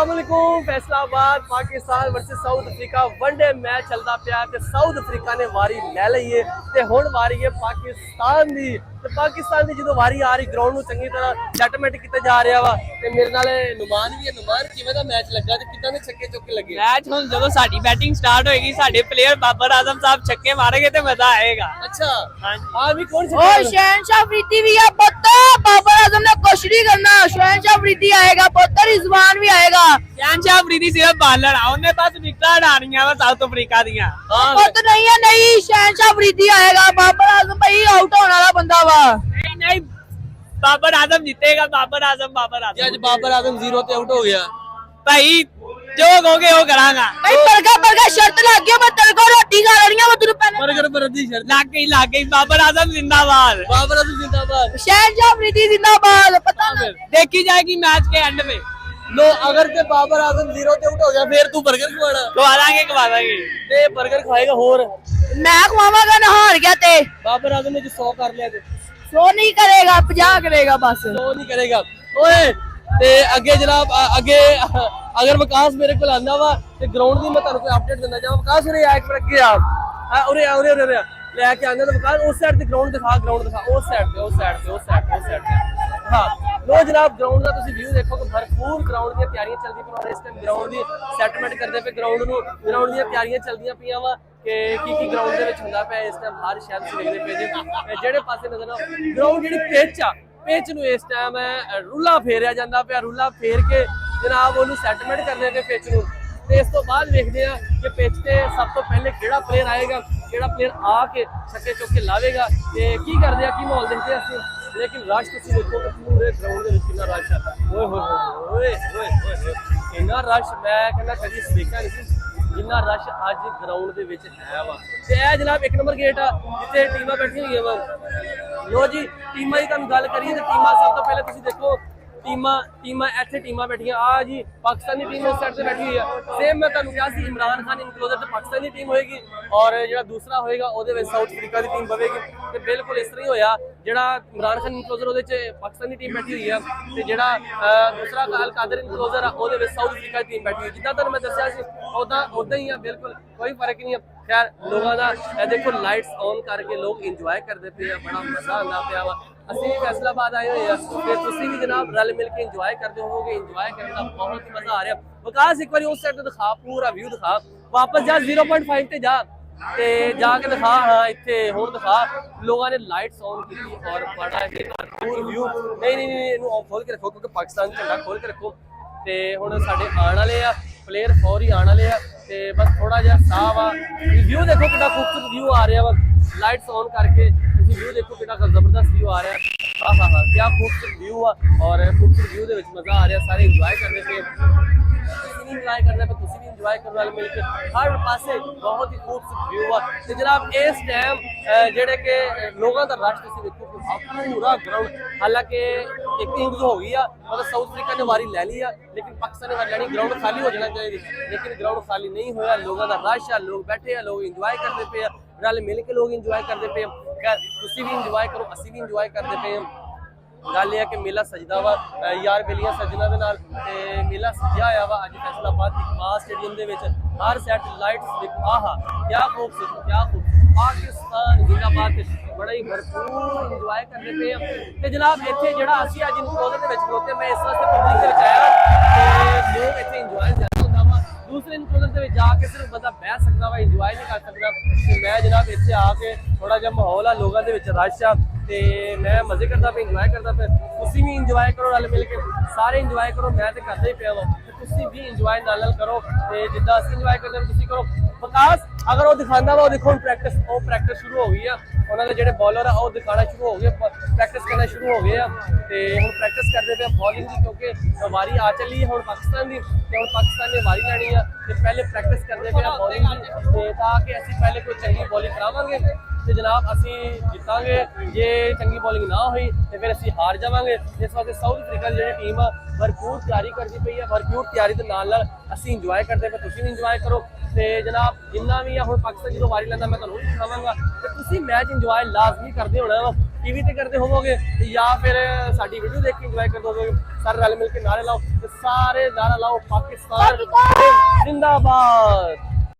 Faisalabad Pakistan versus south Africa one day match चलता पाया ते साउथ अफ्रीका ने वारी ले ਲਈ है ते हुण वारी है पाकिस्तान दी ते पाकिस्तान दी जो वारी आ रही ग्राउंड ਨੂੰ ਚੰਗੀ ਤਰ੍ਹਾਂ ਸੈਟਲਮੈਂਟ ਕੀਤਾ ਜਾ ਰਿਹਾ ਵਾ ਤੇ ਮੇਰੇ ਨਾਲ ਨੁਮਾਨ ਵੀ ਹੈ। ਨੁਮਾਨ ਕਿਵੇਂ ਦਾ ਮੈਚ ਲੱਗਾ ਤੇ ਕਿੱਦਾਂ ਦੇ ਛੱਕੇ ਚੌਕੇ ਲੱਗੇ? मैच ਹੁਣ ਜਦੋਂ ਸਾਡੀ ਬੈਟਿੰਗ ਸਟਾਰਟ ਹੋਏਗੀ ਸਾਡੇ ਪਲੇਅਰ ਬਾਬਰ ਆਜ਼ਮ ਸਾਹਿਬ ਛੱਕੇ ਮਾਰਨਗੇ ਤੇ ਮਜ਼ਾ ਆਏਗਾ। अच्छा हाँ भी कौन ओ शहनशाह अफरीदी भी है पुत्र बाबर आजम ने कुछ नहीं करना। शहनशाह अफरीदी आएगा पुत्र रिजवान भी आएगा। शहनशाह अफरीदी सिर्फ बालर आ ਉਹਨੇ ਬਸ ਵਿਕਟਾਂ ਉਡਾਣੀਆਂ ਵਾ ਸਾਊਥ ਅਫਰੀਕਾ ਦੀਆਂ। पुत्र नहीं है नहीं शहनशाह अफरीदी आएगा। बाबर आजम भाई आउट होने वाला बंदा वा। नहीं नहीं बाबर आजम जीतेगा। बाबर आजम आज बाबर आजम 0 ਤੇ ਆਊਟ ਹੋ ਗਿਆ भाई जो कहोगे वो करांगा। भाई बरगा शर्त लग गई मैं तेरे को रोटी खा रही हूं मैं तेरे पहले बर्गर बरदी शर्त लाग गई बाबर आजम जिंदाबाद। बाबर आजम जिंदाबाद। शहनशाह अफरीदी जिंदाबाद। पता ना देखी जाएगी मैच के एंड में। लो अगर ते बाबर आजम 0 ਤੇ ਆਊਟ ਹੋ ਗਿਆ ਫਿਰ ਤੂੰ 버ਗਰ ਖਵਾਣਾ खवा देंगे ਤੇ 버ਗਰ ਖਾਏਗਾ ਹੋਰ मैं खवावांगा ना हार गया ते बाबर आजम ने जो 100 कर लिया ते 100 नहीं करेगा 50 करेगा बस। 100 नहीं करेगा ओए ਤੇ ਅੱਗੇ ਜਨਾਬ ਅੱਗੇ ਅਗਰ ਵਿਕਾਸ ਮੇਰੇ ਕੋਲ ਆਂਦਾ ਵਾ ਤੇ ਗਰਾਊਂਡ ਦੀ ਮੈਂ ਤੁਹਾਨੂੰ ਕੋਈ ਅਪਡੇਟ ਦਿੰਦਾ ਜਾਵਾਂ। ਵਿਕਾਸ ਉਰੇ ਆ ਇੱਕ ਮਿੰਟ ਅੱਗੇ ਆ ਉਰੇ ਲੈ ਕੇ ਆਂਦਾ ਤਾਂ ਵਿਕਾਸ ਉਸ ਸਾਈਡ ਤੇ ਗਰਾਊਂਡ ਦਿਖਾ ਉਸ ਸਾਈਡ ਤੇ ਹਾਂ ਲੋ ਜਨਾਬ ਗਰਾਊਂਡ ਦਾ ਤੁਸੀਂ ਵਿਊ ਦੇਖੋ ਕਿ ਭਰਪੂਰ ਗਰਾਊਂਡ ਦੀਆਂ ਤਿਆਰੀਆਂ ਚੱਲਦੀਆਂ ਪਈਆਂ। ਇਸ ਟਾਈਮ ਗਰਾਊਂਡ ਦੀ ਸੈਟਲਮੈਂਟ ਕਰਦੇ ਪਏ ਗਰਾਊਂਡ ਦੀਆਂ ਤਿਆਰੀਆਂ ਚੱਲਦੀਆਂ ਪਈਆਂ ਵਾ ਕਿ ਕੀ ਗਰਾਊਂਡ ਦੇ ਵਿੱਚ ਹੁੰਦਾ ਪਿਆ। ਇਸ ਟਾਈਮ ਹਰ ਸ਼ਹਿਰ ਤੁਸੀਂ ਦੇਖਦੇ ਪਏ ਜੇ ਜਿਹੜੇ ਪਾਸੇ ਨਜ਼ਰ ਆਓ ਗਰਾਊਂਡ ਜਿਹੜੀ ਪਿੱਚ ਨੂੰ ਇਸ ਟਾਈਮ ਰੁੱਲਾ ਫੇਰਿਆ ਜਾਂਦਾ ਪਿਆ। ਰੁੱਲਾ ਫੇਰ ਕੇ ਜਨਾਬ ਉਹਨੂੰ ਸੈਟਲਮੈਂਟ ਕਰਨੇ ਤੇ ਪਿੱਚ ਨੂੰ ਤੇ ਇਸ ਤੋਂ ਬਾਅਦ ਵੇਖਦੇ ਆ ਕਿ ਪਿੱਚ ਤੇ ਸਭ ਤੋਂ ਪਹਿਲੇ ਕਿਹੜਾ ਪਲੇਅਰ ਆਏਗਾ ਕਿਹੜਾ ਪਲੇਅਰ ਆ ਕੇ ਛੱਕੇ ਚੌਕੇ ਲਾਵੇਗਾ ਤੇ ਕੀ ਕਰਦੇ ਆ ਕੀ ਮਾਹੌਲ ਦੇਖਦੇ ਆ ਅਸੀਂ। ਲੇਕਿਨ ਰਸ਼ ਤੁਸੀਂ ਦੇਖੋ ਕਿ ਪੂਰੇ ਗਰਾਊਂਡ ਦੇ ਵਿੱਚ ਕਿੰਨਾ ਰਸ਼ ਆ। ਓਏ ਇੰਨਾ ਰਸ਼ ਮੈਂ ਕਹਿੰਦਾ ਕਦੀ ਦੇਖਿਆ ਨਹੀਂ ਸੀ ਜਿੰਨਾ ਰਸ਼ ਅੱਜ ਗਰਾਊਂਡ ਦੇ ਵਿੱਚ ਹੈ ਵਾ। ਤੇ ਇਹ ਜਨਾਬ 1 ਨੰਬਰ ਗੇਟ ਆ ਜਿੱਥੇ ਟੀਮਾਂ ਬੈਠੀਆਂ ਹੋਈਆਂ ਵਾ। ਲੋ ਜੀ ਟੀਮਾਂ ਦੀ ਤੁਹਾਨੂੰ ਗੱਲ ਕਰੀਏ ਤੇ ਟੀਮਾਂ ਸਭ ਤੋਂ ਪਹਿਲੇ ਤੁਸੀਂ ਦੇਖੋ ਟੀਮਾਂ ਇੱਥੇ ਟੀਮਾਂ ਬੈਠੀਆਂ ਆ ਜੀ। ਪਾਕਿਸਤਾਨੀ ਟੀਮ ਉਸ ਸਾਈਡ ਤੇ ਬੈਠੀ ਹੋਈ ਆ। ਸੇਮ ਮੈਂ ਤੁਹਾਨੂੰ ਕਿਹਾ ਸੀ ਇਮਰਾਨ ਖਾਨ ਇਨਕਲੋਜ਼ਰ ਤੇ ਪਾਕਿਸਤਾਨੀ ਟੀਮ ਹੋਏਗੀ ਔਰ ਜਿਹੜਾ ਦੂਸਰਾ ਹੋਏਗਾ ਉਹਦੇ ਵਿੱਚ ਸਾਊਥ ਅਫਰੀਕਾ ਦੀ ਟੀਮ ਬਵੇਗੀ ਤੇ ਬਿਲਕੁਲ ਇਸ ਤਰ੍ਹਾਂ ਹੀ ਹੋਇਆ। ਜਿਹੜਾ ਇਮਰਾਨ ਖਾਨ ਇਨਕਲੋਜ਼ਰ ਉਹਦੇ ਚ ਪਾਕਿਸਤਾਨੀ ਟੀਮ ਬੈਠੀ ਹੋਈ ਆ ਤੇ ਜਿਹੜਾ ਦੂਸਰਾ ਅਲ ਕਾਦਰ ਇਨਕਲੋਜ਼ਰ ਆ ਉਹਦੇ ਵਿੱਚ ਸਾਊਥ ਅਫਰੀਕਾ ਦੀ ਟੀਮ ਬੈਠੀ ਹੋਈ। ਜਿੱਦਾਂ ਤੁਹਾਨੂੰ ਮੈਂ ਦੱਸਿਆ ਸੀ ਉਦਾਂ ਹੀ ਆ ਬਿਲਕੁਲ ਕੋਈ ਫਰਕ ਨਹੀਂ ਆ। ਖੈਰ ਲੋਕਾਂ ਦਾ ਇਹ ਦੇਖੋ ਲਾਈਟਸ ਔਨ ਕਰਕੇ ਲੋਕ ਇੰਜੋਏ ਕਰਦੇ ਪਏ ਆ। ਬੜਾ ਮਜ਼ਾ ਆਉਂਦਾ ਪਿਆ ਵਾ। ਅਸੀਂ ਫੈਸਲਾਬਾਦ ਆਏ ਹੋਏ ਆ ਤੇ ਤੁਸੀਂ ਵੀ ਜਨਾਬ ਰਲ ਮਿਲ ਕੇ ਇੰਜੋਏ ਕਰਦੇ ਹੋਵੋਗੇ। ਇੰਜੋਏ ਕਰਨ ਦਾ ਬਹੁਤ ਹੀ ਮਜ਼ਾ ਆ ਰਿਹਾ। ਵਿਕਾਸ ਇੱਕ ਵਾਰੀ ਉਸ ਸਾਈਡ ਤੇ ਦਿਖਾ ਪੂਰਾ ਵਿਊ ਦਿਖਾ। ਵਾਪਸ ਜਾ 0.5 ਤੇ ਜਾ ਤੇ ਜਾ ਕੇ ਦਿਖਾ। ਹਾਂ ਇੱਥੇ ਹੁਣ ਦਿਖਾ ਲੋਕਾਂ ਨੇ ਲਾਈਟਸ ਔਨ ਕੀਤੀ ਔਰ ਬੜਾ ਹੀ ਭਰਪੂਰ ਵਿਊ। ਨਹੀਂ ਇਹਨੂੰ ਖੋਲ ਕੇ ਰੱਖੋ ਕਿਉਂਕਿ ਪਾਕਿਸਤਾਨ ਝੰਡਾ ਖੋਲ ਕੇ ਰੱਖੋ। ਤੇ ਹੁਣ ਸਾਡੇ ਆਉਣ ਵਾਲੇ ਆ ਪਲੇਅਰ ਫੌਰੀ ਆਉਣ ਵਾਲੇ ਆ ਤੇ ਬਸ ਥੋੜਾ ਜਿਹਾ ਸਾਹ ਵਾ। ਵਿਊ ਦੇਖੋ ਕਿੰਨਾ ਖੂਬਸੂਰਤ ਵਿਊ ਆ ਰਿਹਾ ਵਾ। ਲਾਈਟਸ ਔਨ ਕਰਕੇ ਤੁਸੀਂ ਵਿਊ ਦੇਖੋ ਕਿੰਨਾ ਜ਼ਬਰਦਸਤ ਵਿਊ ਆ ਰਿਹਾ। ਕਿਆ ਖੂਬਸੂਰਤ ਵਿਊ ਆ ਔਰ ਖੂਬਸੂਰਤ ਵਿਊ ਦੇ ਵਿੱਚ ਮਜ਼ਾ ਆ ਰਿਹਾ। ਸਾਰੇ ਇੰਜੋਏ ਕਰਦੇ ਪਏ। ਅਸੀਂ ਵੀ ਇੰਜੋਏ ਕਰਦੇ ਪਏ ਤੁਸੀਂ ਵੀ ਇੰਜੋਏ ਕਰੋ ਨਾਲ ਮਿਲ ਕੇ। ਹਰ ਪਾਸੇ ਬਹੁਤ ਹੀ ਖੂਬਸੂਰਤ ਵਿਊ ਆ ਤੇ ਜਨਾਬ ਇਸ ਟਾਈਮ ਜਿਹੜੇ ਕਿ ਲੋਕਾਂ ਦਾ ਰਸ਼ ਤੁਸੀਂ ਦੇਖੋ ਪੂਰਾ ਗਰਾਊਂਡ। ਹਾਲਾਂਕਿ ਇੱਕ ਇੰਗਜ਼ ਹੋ ਗਈ ਆ ਮਤਲਬ ਸਾਊਥ ਅਫਰੀਕਾ ਨੇ ਵਾਰੀ ਲੈ ਲਈ ਆ ਲੇਕਿਨ ਪਾਕਿਸਤਾਨ ਨੇ ਵਾਰੀ ਲੈਣੀ। ਗਰਾਊਂਡ ਖਾਲੀ ਹੋ ਜਾਣਾ ਚਾਹੀਦੀ ਲੇਕਿਨ ਗਰਾਊਂਡ ਖਾਲੀ ਨਹੀਂ ਹੋਇਆ। ਲੋਕਾਂ ਦਾ ਰਸ਼ ਆ ਲੋਕ ਬੈਠੇ ਆ ਲੋਕ ਇੰਜੋਏ ਕਰਦੇ ਪਏ ਆ। ਰਲ ਮਿਲ ਕੇ ਲੋਕ ਇੰਜੋਏ ਕਰਦੇ ਪਏ। ਤੁਸੀਂ ਵੀ ਇੰਜੋਏ ਕਰੋ ਅਸੀਂ ਵੀ ਇੰਜੋਏ ਕਰਦੇ ਪਏ ਹਾਂ। ਗੱਲ ਇਹ ਹੈ ਕਿ ਮੇਲਾ ਸਜਦਾ ਵਾ ਯਾਰ ਬੇਲੀਆਂ ਸੱਜਣਾ ਦੇ ਨਾਲ ਤੇ ਮੇਲਾ ਸਜਿਆ ਹੋਇਆ ਵਾ ਅੱਜ ਫੈਸਲਾਬਾਦ ਇਕਬਾਲ ਸਟੇਡੀਅਮ ਦੇ ਵਿੱਚ। ਹਰ ਸੈਟ ਲਾਈਟਸ ਦੇਖੋ ਆਹਾ ਕਿਆ ਖੂਬਸੂਰਤ ਪਾਕਿਸਤਾਨ ਜ਼ਿੰਦਾਬਾਦ। ਬੜਾ ਹੀ ਭਰਪੂਰ ਇੰਜੋਏ ਕਰਦੇ ਪਏ ਆ ਤੇ ਜਨਾਬ ਇੱਥੇ ਜਿਹੜਾ ਅਸੀਂ ਅੱਜ ਇਨਕਲੋਜ਼ਰ ਦੇ ਵਿੱਚ ਖਲੋਤੇ ਮੈਂ ਇਸ ਵਾਸਤੇ ਪਬਲਿਕ ਦੇ ਵਿੱਚ ਆਇਆ ਤੇ ਲੋਕ ਇੱਥੇ ਇੰਜੋਏ ਜ਼ਿਆਦਾ ਹੁੰਦਾ ਵਾ। ਦੂਸਰੇ ਇਨਕਲੋਜ਼ਰ ਦੇ ਵਿੱਚ ਜਾ ਕੇ ਸਿਰਫ ਬੰਦਾ ਬਹਿ ਸਕਦਾ ਵਾ ਇੰਜੋਏ ਨਹੀਂ ਕਰ ਸਕਦਾ ਤੇ ਮੈਂ ਜਨਾਬ ਇੱਥੇ ਆ ਕੇ ਥੋੜਾ ਜਿਹਾ ਮਾਹੌਲ ਆ ਲੋਕਾਂ ਦੇ ਵਿੱਚ ਰਸ਼ ਆ ਤੇ ਮੈਂ ਮਜ਼ੇ ਕਰਦਾ ਪਿਆ ਇੰਜੋਏ ਕਰਦਾ ਪਿਆ। ਤੁਸੀਂ ਵੀ ਇੰਜੋਏ ਕਰੋ ਰਲ ਮਿਲ ਕੇ ਸਾਰੇ ਇੰਜੋਏ ਕਰੋ। ਮੈਂ ਤੇ ਕਰਦਾ ਹੀ ਪਿਆ ਵਾ ਤੇ ਤੁਸੀਂ ਵੀ ਇੰਜੋਏ ਨਾਲ ਕਰੋ ਤੇ ਜਿੱਦਾਂ ਅਸੀਂ ਇੰਜੋਏ ਕਰਦੇ ਤੁਸੀਂ ਕਰੋ। ਵਿਕਾਸ ਅਗਰ ਉਹ ਦਿਖਾਉਂਦਾ ਵਾ ਉਹ ਦੇਖੋ ਪ੍ਰੈਕਟਿਸ ਸ਼ੁਰੂ ਹੋ ਗਈ ਆ। ਉਹਨਾਂ ਦੇ ਜਿਹੜੇ ਬੋਲਰ ਆ ਉਹ ਦਿਖਾਣਾ ਸ਼ੁਰੂ ਹੋ ਗਏ ਪ੍ਰੈਕਟਿਸ ਕਰਨਾ ਸ਼ੁਰੂ ਹੋ ਗਏ ਆ ਤੇ ਹੁਣ ਪ੍ਰੈਕਟਿਸ ਕਰਦੇ ਪਏ ਬੋਲਿੰਗ ਦੀ ਕਿਉਂਕਿ ਵਾਰੀ ਆ ਚੱਲੀ ਹੁਣ ਪਾਕਿਸਤਾਨ ਦੀ ਤੇ ਹੁਣ ਪਾਕਿਸਤਾਨ ਨੇ ਵਾਰੀ ਲੈਣੀ ਆ ਤੇ ਪਹਿਲੇ ਪ੍ਰੈਕਟਿਸ ਕਰਦੇ ਪਏ ਬੋਲਿੰਗ ਦੀ ਤੇ ਤਾਂ ਕਿ ਅਸੀਂ ਪਹਿਲੇ ਕੋਈ ਚੰਗੀ ਬੋਲਿੰਗ ਕਰਾਵਾਂਗੇ ਤੇ ਜਨਾਬ ਅਸੀਂ ਜਿੱਤਾਂਗੇ। ਜੇ ਚੰਗੀ ਬੋਲਿੰਗ ਨਾ ਹੋਈ ਤੇ ਫਿਰ ਅਸੀਂ ਹਾਰ ਜਾਵਾਂਗੇ। ਇਸ ਵਾਸਤੇ ਸਾਊਥ ਅਫਰੀਕਾ ਦੀ ਜਿਹੜੀ ਟੀਮ ਆ ਭਰਪੂਰ ਤਿਆਰੀ ਕਰਦੀ ਪਈ ਆ। ਭਰਪੂਰ ਤਿਆਰੀ ਦੇ ਨਾਲ ਅਸੀਂ ਇੰਜੋਏ ਕਰਦੇ ਪਏ ਤੁਸੀਂ ਵੀ ਇੰਜੋਏ ਕਰੋ ਤੇ ਜਨਾਬ ਜਿੰਨਾ ਵੀ ਆ ਹੁਣ ਪਾਕਿਸਤਾਨ ਜਦੋਂ ਵਾਰੀ ਲੈਂਦਾ ਮੈਂ ਤੁਹਾਨੂੰ ਵੀ ਦਿਖਾਵਾਂਗਾ ਤੇ ਤੁਸੀਂ ਮੈਚ ਇੰਜੋਏ ਲਾਜ਼ਮੀ ਕਰਦੇ ਹੋਣਾ ਵਾ। ਟੀਵੀ ਤੇ ਕਰਦੇ ਹੋਵੋਗੇ ਜਾਂ ਫਿਰ ਸਾਡੀ ਵੀਡੀਓ ਦੇਖ ਕੇ ਇੰਜੋਏ ਕਰਦੇ ਹੋਵੋਗੇ, ਸਾਰੇ ਰਲ ਮਿਲ ਕੇ ਨਾਰੇ ਲਾਓ ਤੇ ਸਾਰੇ ਨਾਰਾ ਲਾਓ ਪਾਕਿਸਤਾਨ ਜਿੰਦਾਬਾਦ।